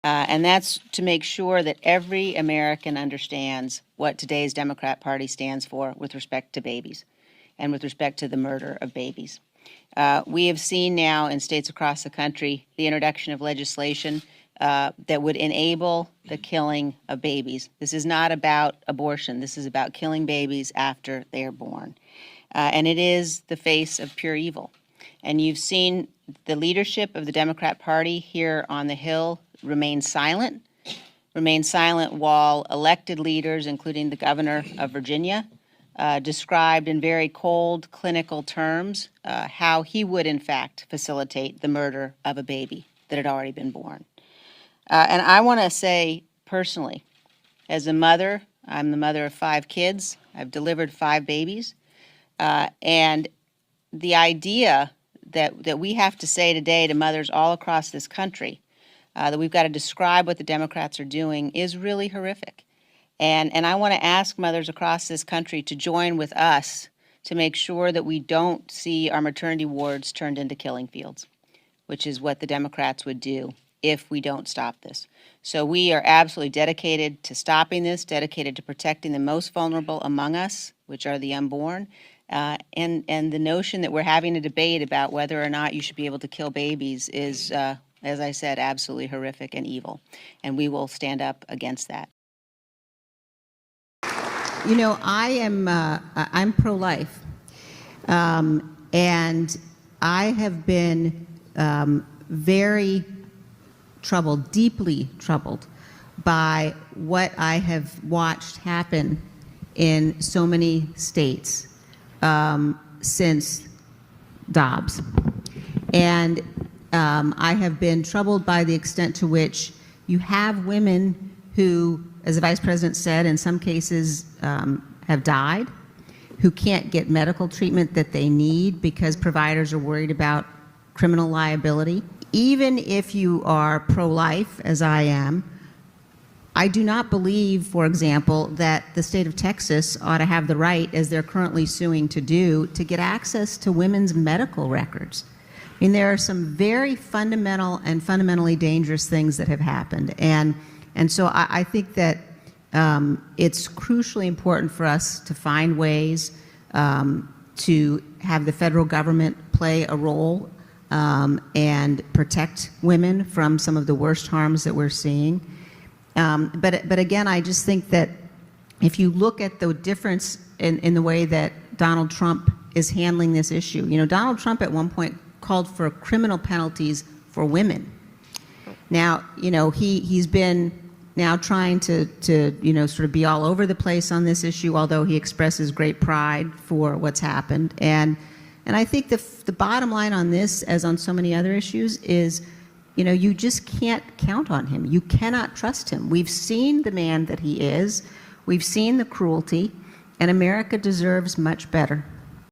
And that's to make sure that every American understands what today's Democrat Party stands for with respect to babies and with respect to the murder of babies. We have seen now in states across the country the introduction of legislation that would enable the killing of babies. This is not about abortion. This is about killing babies after they are born. And it is the face of pure evil. And you've seen the leadership of the Democrat Party here on the Hill remain silent while elected leaders, including the governor of Virginia, described in very cold clinical terms how he would in fact facilitate the murder of a baby that had already been born. And I want to say personally, as a mother, I'm the mother of 5 kids. I've delivered 5 babies. And the idea that we have to say today to mothers all across this country that we've got to describe what the Democrats are doing is really horrific. And I want to ask mothers across this country to join with us to make sure that we don't see our maternity wards turned into killing fields, which is what the Democrats would do if we don't stop this. So we are absolutely dedicated to stopping this, dedicated to protecting the most vulnerable among us, which are the unborn. And the notion that we're having a debate about whether or not you should be able to kill babies is, as I said, absolutely horrific and evil. And we will stand up against that. You know, I'm pro-life, and I have been very troubled, deeply troubled by what I have watched happen in so many states since Dobbs. And I have been troubled by the extent to which you have women who, as the Vice President said, in some cases have died, who can't get medical treatment that they need because providers are worried about criminal liability. Even if you are pro-life, as I am, I do not believe, for example, that the state of Texas ought to have the right, as they're currently suing to do, to get access to women's medical records. I mean, there are some very fundamental and fundamentally dangerous things that have happened. And so I think that it's crucially important for us to find ways to have the federal government play a role and protect women from some of the worst harms that we're seeing. But again, I just think that if you look at the difference in the way that Donald Trump is handling this issue, you know, Donald Trump at one point called for criminal penalties for women. Now, you know, he's been now trying to you know, sort of be all over the place on this issue, although he expresses great pride for what's happened. And I think the bottom line on this, as on so many other issues, is, you know, you just can't count on him. You cannot trust him. We've seen the man that he is. We've seen the cruelty, and America deserves much better.